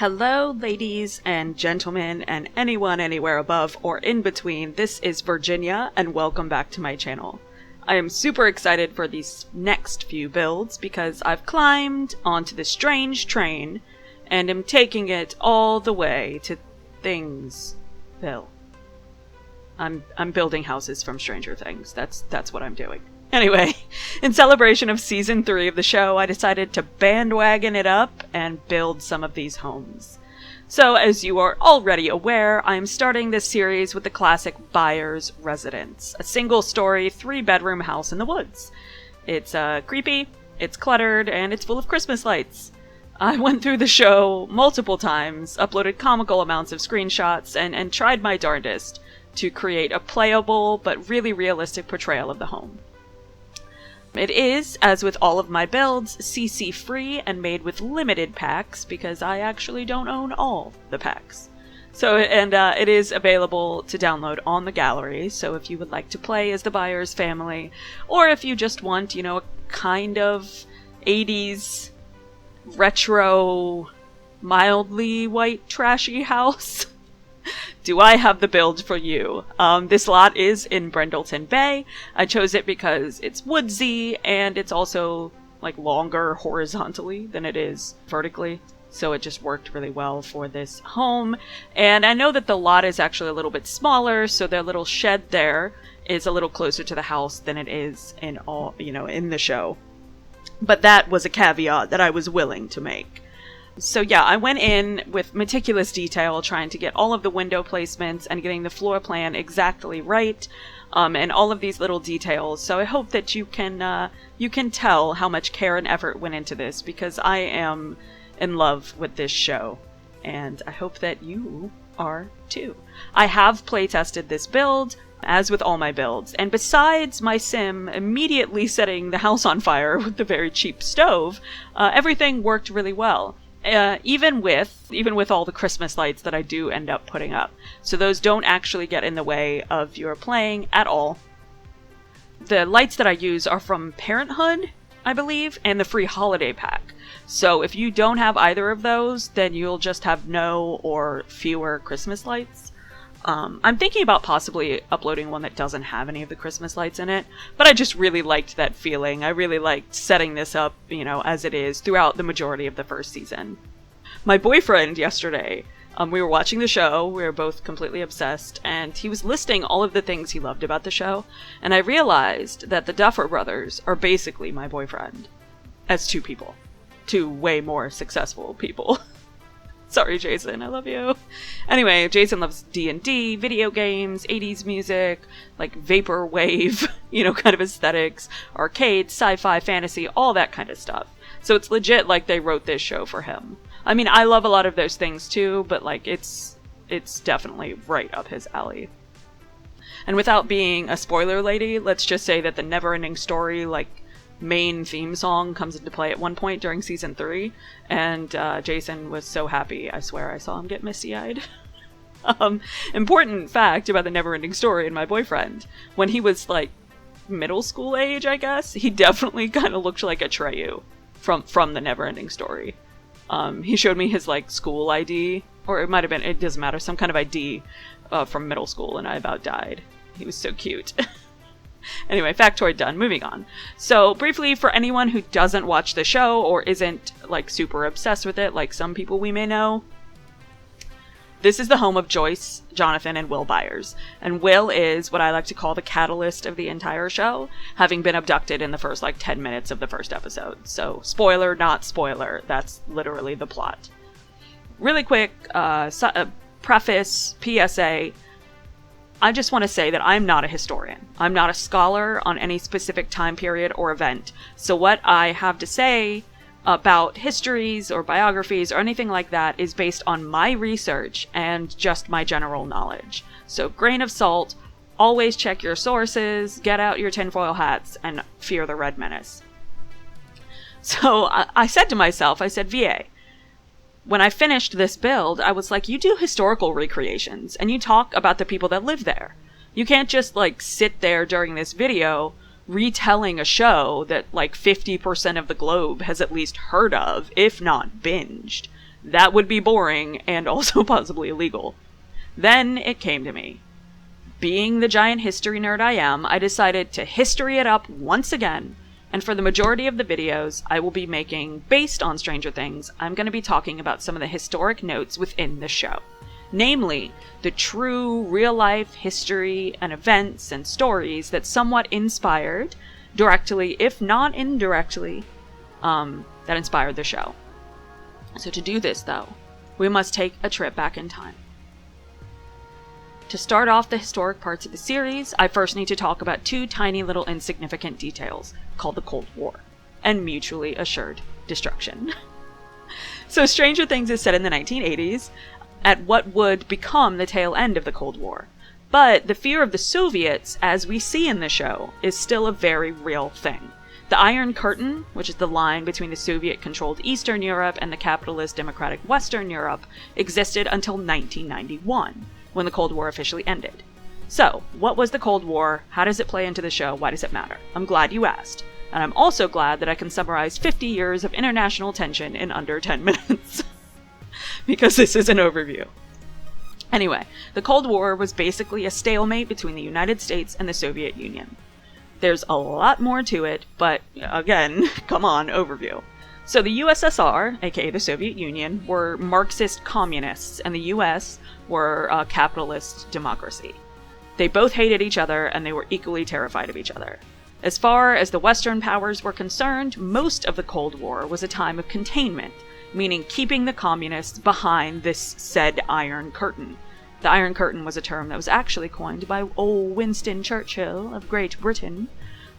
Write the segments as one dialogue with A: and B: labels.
A: Hello, ladies and gentlemen, and anyone anywhere above or in between. This is Virginia, and welcome back to my channel. I am super excited for these next few builds because I've climbed onto the Strange train and am taking it all the way to Thingsville. I'm building houses from Stranger Things. That's what I'm doing. Anyway, in celebration of Season 3 of the show, I decided to bandwagon it up and build some of these homes. So, as you are already aware, I'm starting this series with the classic Byers residence, a single-story, 3-bedroom house in the woods. It's creepy, it's cluttered, and it's full of Christmas lights. I went through the show multiple times, uploaded comical amounts of screenshots, and tried my darndest to create a playable but really realistic portrayal of the home. It is, as with all of my builds, CC free and made with limited packs because I actually don't own all the packs. So, it is available to download on the gallery, so if you would like to play as the Byers family, or if you just want, a kind of 80s retro, mildly white trashy house, do I have the build for you? This lot is in Brindleton Bay. I chose it because it's woodsy and it's also longer horizontally than it is vertically. So it just worked really well for this home. And I know that the lot is actually a little bit smaller, so their little shed there is a little closer to the house than it is in in the show. But that was a caveat that I was willing to make. So yeah, I went in with meticulous detail, trying to get all of the window placements and getting the floor plan exactly right, and all of these little details. So I hope that you can tell how much care and effort went into this, because I am in love with this show, and I hope that you are too. I have playtested this build, as with all my builds, and besides my sim immediately setting the house on fire with the very cheap stove, everything worked really well. Even with all the Christmas lights that I do end up putting up. So those don't actually get in the way of your playing at all. The lights that I use are from Parenthood, I believe, and the free holiday pack. So if you don't have either of those, then you'll just have no or fewer Christmas lights. I'm thinking about possibly uploading one that doesn't have any of the Christmas lights in it, but I just really liked that feeling. I really liked setting this up, as it is throughout the majority of the first season. My boyfriend yesterday, we were watching the show, we were both completely obsessed, and he was listing all of the things he loved about the show, and I realized that the Duffer Brothers are basically my boyfriend. As two people. Two way more successful people. Sorry, Jason, I love you. Anyway, Jason loves D&D, video games, 80s music, vaporwave, kind of aesthetics, arcade, sci-fi, fantasy, all that kind of stuff. So it's legit like they wrote this show for him. I mean, I love a lot of those things too, but it's definitely right up his alley. And without being a spoiler lady, let's just say that the never-ending story, main theme song comes into play at one point during Season 3, and Jason was so happy. I swear I saw him get misty-eyed. Important fact about the Neverending Story and my boyfriend. When he was, middle school age, I guess, he definitely kind of looked like Atreyu from the Neverending Story. He showed me his, school ID, or it might have been, it doesn't matter, some kind of ID from middle school, and I about died. He was so cute. Anyway, factoid done. Moving on. So, briefly, for anyone who doesn't watch the show or isn't, super obsessed with it, like some people we may know, this is the home of Joyce, Jonathan, and Will Byers. And Will is what I like to call the catalyst of the entire show, having been abducted in the first, 10 minutes of the first episode. So, spoiler, not spoiler. That's literally the plot. Really quick, preface, PSA. I just want to say that I'm not a historian. I'm not a scholar on any specific time period or event. So what I have to say about histories or biographies or anything like that is based on my research and just my general knowledge. So grain of salt, always check your sources, get out your tinfoil hats, and fear the Red Menace. So I said to myself, VA, when I finished this build, I was like, you do historical recreations, and you talk about the people that live there. You can't just, sit there during this video retelling a show that, 50% of the globe has at least heard of, if not binged. That would be boring and also possibly illegal. Then it came to me. Being the giant history nerd I am, I decided to history it up once again, and for the majority of the videos I will be making based on Stranger Things, I'm going to be talking about some of the historic notes within the show. Namely, the true real-life history and events and stories that somewhat inspired, directly if not indirectly, that inspired the show. So to do this, though, we must take a trip back in time. To start off the historic parts of the series, I first need to talk about two tiny little insignificant details called the Cold War and mutually assured destruction. So Stranger Things is set in the 1980s, at what would become the tail end of the Cold War. But the fear of the Soviets, as we see in the show, is still a very real thing. The Iron Curtain, which is the line between the Soviet-controlled Eastern Europe and the capitalist democratic Western Europe, existed until 1991. When the Cold War officially ended. So, what was the Cold War? How does it play into the show? Why does it matter? I'm glad you asked. And I'm also glad that I can summarize 50 years of international tension in under 10 minutes. Because this is an overview. Anyway, the Cold War was basically a stalemate between the United States and the Soviet Union. There's a lot more to it, but again, come on, overview. So the USSR, aka the Soviet Union, were Marxist communists, and the US were a capitalist democracy. They both hated each other, and they were equally terrified of each other. As far as the Western powers were concerned, most of the Cold War was a time of containment, meaning keeping the communists behind this said Iron Curtain. The Iron Curtain was a term that was actually coined by old Winston Churchill of Great Britain,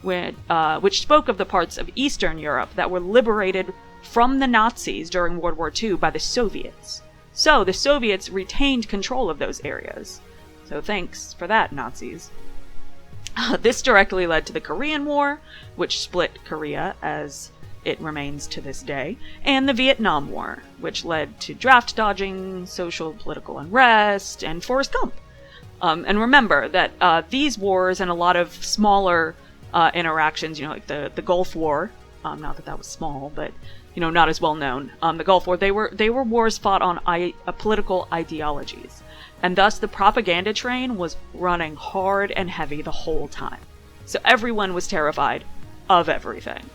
A: which spoke of the parts of Eastern Europe that were liberated from the Nazis during World War II by the Soviets. So the Soviets retained control of those areas. So thanks for that, Nazis. This directly led to the Korean War, which split Korea as it remains to this day, and the Vietnam War, which led to draft dodging, social political unrest, and Forrest Gump. And remember that these wars and a lot of smaller interactions, like the Gulf War, not that that was small, but not as well known. The Gulf War, they were wars fought on political ideologies, and thus the propaganda train was running hard and heavy the whole time. So everyone was terrified of everything.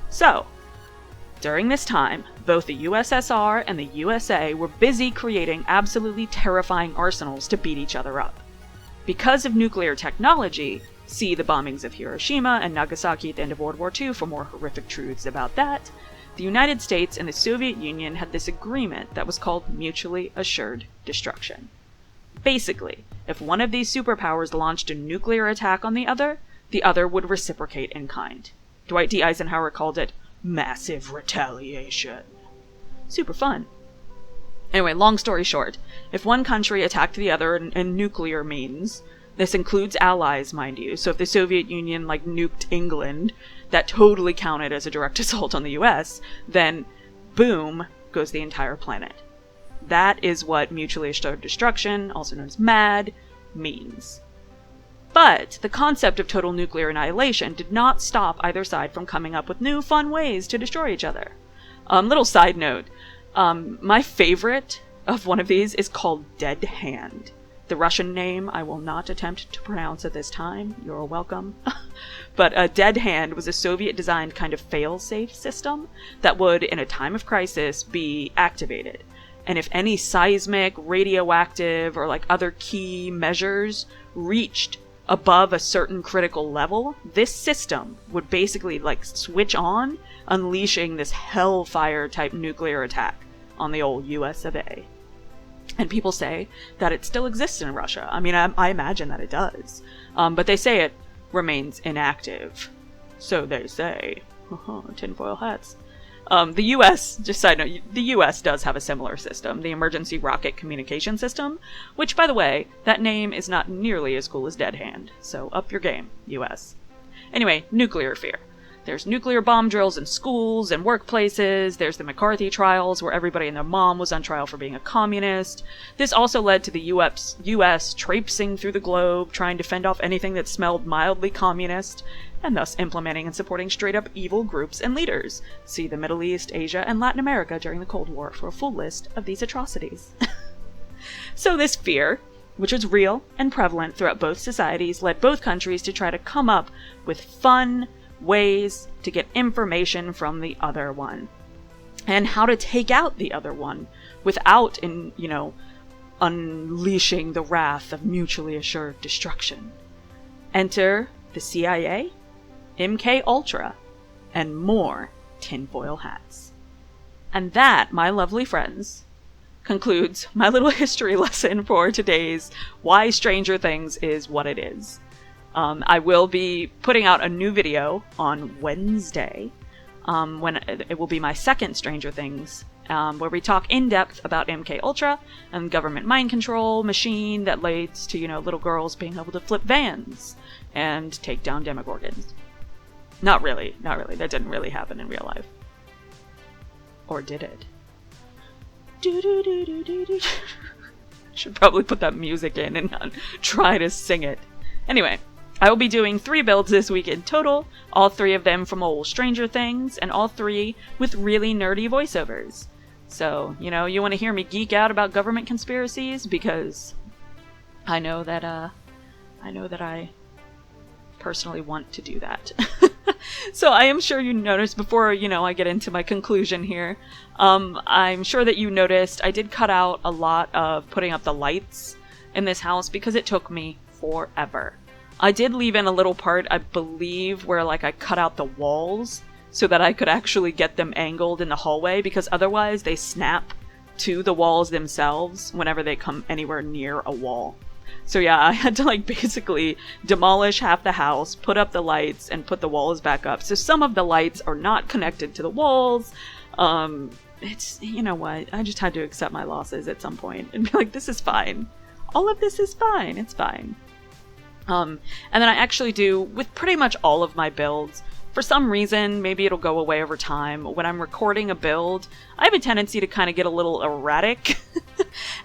A: So, during this time, both the USSR and the USA were busy creating absolutely terrifying arsenals to beat each other up. Because of nuclear technology, see the bombings of Hiroshima and Nagasaki at the end of World War II for more horrific truths about that, the United States and the Soviet Union had this agreement that was called mutually assured destruction. Basically, if one of these superpowers launched a nuclear attack on the other would reciprocate in kind. Dwight D. Eisenhower called it massive retaliation. Super fun. Anyway, long story short, if one country attacked the other in nuclear means, this includes allies, mind you, so if the Soviet Union, nuked England, that totally counted as a direct assault on the US, then boom goes the entire planet. That is what mutually assured destruction, also known as MAD, means. But the concept of total nuclear annihilation did not stop either side from coming up with new fun ways to destroy each other. Little side note, my favorite of one of these is called Dead Hand. The Russian name I will not attempt to pronounce at this time, you're welcome. But Dead Hand was a Soviet-designed kind of fail-safe system that would, in a time of crisis, be activated. And if any seismic, radioactive, or other key measures reached above a certain critical level, this system would basically switch on, unleashing this hellfire type nuclear attack on the old US of A. And people say that it still exists in Russia. I mean, I imagine that it does. But they say it remains inactive. So they say. Tinfoil hats. The US, just side note, the US does have a similar system, the Emergency Rocket Communication System, which, by the way, that name is not nearly as cool as Dead Hand, so up your game, US. Anyway, nuclear fear. There's nuclear bomb drills in schools and workplaces, there's the McCarthy trials where everybody and their mom was on trial for being a communist. This also led to the US traipsing through the globe, trying to fend off anything that smelled mildly communist, and thus implementing and supporting straight-up evil groups and leaders. See the Middle East, Asia, and Latin America during the Cold War for a full list of these atrocities. So this fear, which was real and prevalent throughout both societies, led both countries to try to come up with fun ways to get information from the other one, and how to take out the other one without, unleashing the wrath of mutually assured destruction. Enter the CIA, MK Ultra, and more tinfoil hats. And that, my lovely friends, concludes my little history lesson for today's Why Stranger Things Is What It Is. I will be putting out a new video on Wednesday, when it will be my second Stranger Things, where we talk in depth about MK Ultra and government mind control machine that leads to, little girls being able to flip vans and take down demigorgons. Not really. That didn't really happen in real life. Or did it? Should probably put that music in and not try to sing it. Anyway, I will be doing 3 builds this week in total, all 3 of them from old Stranger Things, and all 3 with really nerdy voiceovers. So, you want to hear me geek out about government conspiracies? Because I know that I personally want to do that. So I am sure you noticed, before, I get into my conclusion here, I'm sure that you noticed I did cut out a lot of putting up the lights in this house because it took me forever. I did leave in a little part, I believe, where I cut out the walls so that I could actually get them angled in the hallway, because otherwise they snap to the walls themselves whenever they come anywhere near a wall. So yeah, I had to basically demolish half the house, put up the lights, and put the walls back up. So some of the lights are not connected to the walls. It's, what, I just had to accept my losses at some point and be like, this is fine. All of this is fine. It's fine. And then I actually do, with pretty much all of my builds, for some reason, maybe it'll go away over time, when I'm recording a build, I have a tendency to kind of get a little erratic,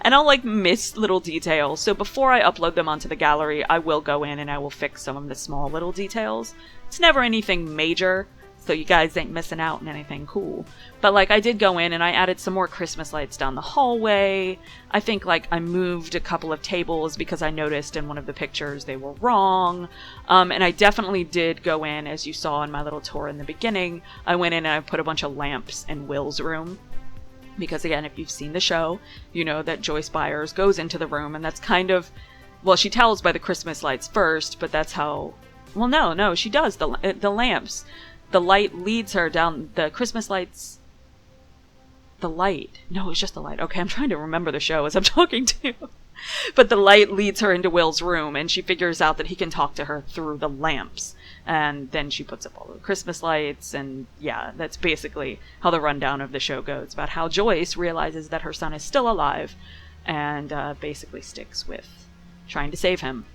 A: and I'll miss little details. So before I upload them onto the gallery, I will go in and I will fix some of the small little details. It's never anything major, so you guys ain't missing out on anything cool. But I did go in and I added some more Christmas lights down the hallway. I think I moved a couple of tables because I noticed in one of the pictures they were wrong. And I definitely did go in, as you saw in my little tour in the beginning, I went in and I put a bunch of lamps in Will's room. Because again, if you've seen the show, you know that Joyce Byers goes into the room, and that's kind of, well, she tells by the Christmas lights first, but that's how, well, no, she does, the lamps. The light leads her down the Christmas lights. The light. No, it's just the light. Okay, I'm trying to remember the show as I'm talking to you. But the light leads her into Will's room, and she figures out that he can talk to her through the lamps. And then she puts up all the Christmas lights, and yeah, that's basically how the rundown of the show goes, about how Joyce realizes that her son is still alive, and basically sticks with trying to save him.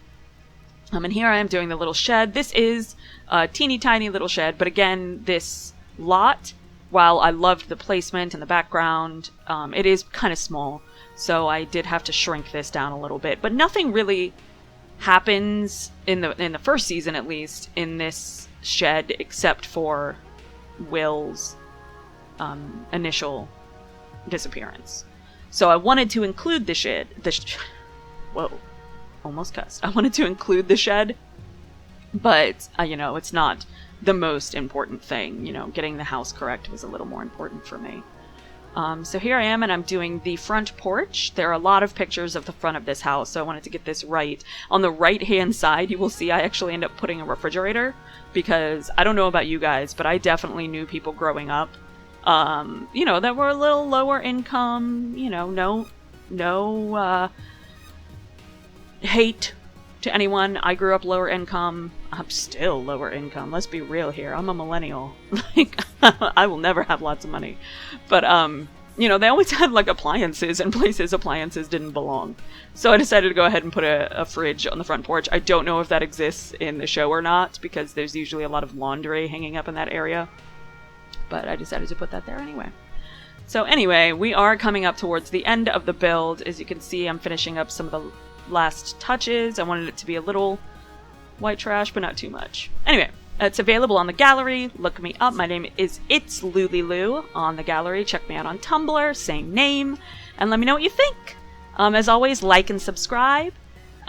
A: And here I am doing the little shed. This is a teeny tiny little shed, but again, this lot, while I loved the placement and the background, it is kind of small, so I did have to shrink this down a little bit. But nothing really happens in the first season, at least, in this shed, except for Will's initial disappearance. So I wanted to include the shed. Whoa. Almost cussed. I wanted to include the shed, but it's not the most important thing. Getting the house correct was a little more important for me. So here I am, and I'm doing the front porch. There are a lot of pictures of the front of this house, so I wanted to get this right. On the right hand side, you will see I actually end up putting a refrigerator, because I don't know about you guys, but I definitely knew people growing up that were a little lower income. No hate to anyone. I grew up lower income. I'm still lower income. Let's be real here. I'm a millennial. I will never have lots of money. But, they always had appliances in places appliances didn't belong. So I decided to go ahead and put a fridge on the front porch. I don't know if that exists in the show or not, because there's usually a lot of laundry hanging up in that area. But I decided to put that there anyway. So anyway, we are coming up towards the end of the build. As you can see, I'm finishing up some of the last touches. I wanted it to be a little white trash, but not too much. Anyway, It's available on the gallery. Look me up. My name is ItsLoolyLoo on the gallery. Check me out on Tumblr, same name, and let me know what you think. As always, like and subscribe.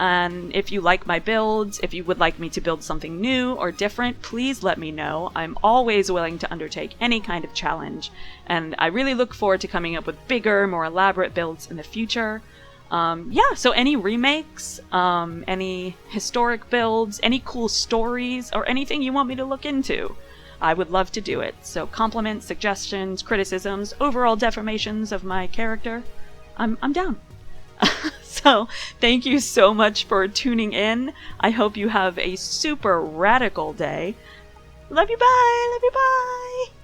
A: And if you like my builds, if you would like me to build something new or different, please let me know. I'm always willing to undertake any kind of challenge, and I really look forward to coming up with bigger, more elaborate builds in the future. Yeah, so any remakes, any historic builds, any cool stories, or anything you want me to look into, I would love to do it. So compliments, suggestions, criticisms, overall deformations of my character, I'm down. So thank you so much for tuning in. I hope you have a super radical day. Love you, bye! Love you, bye!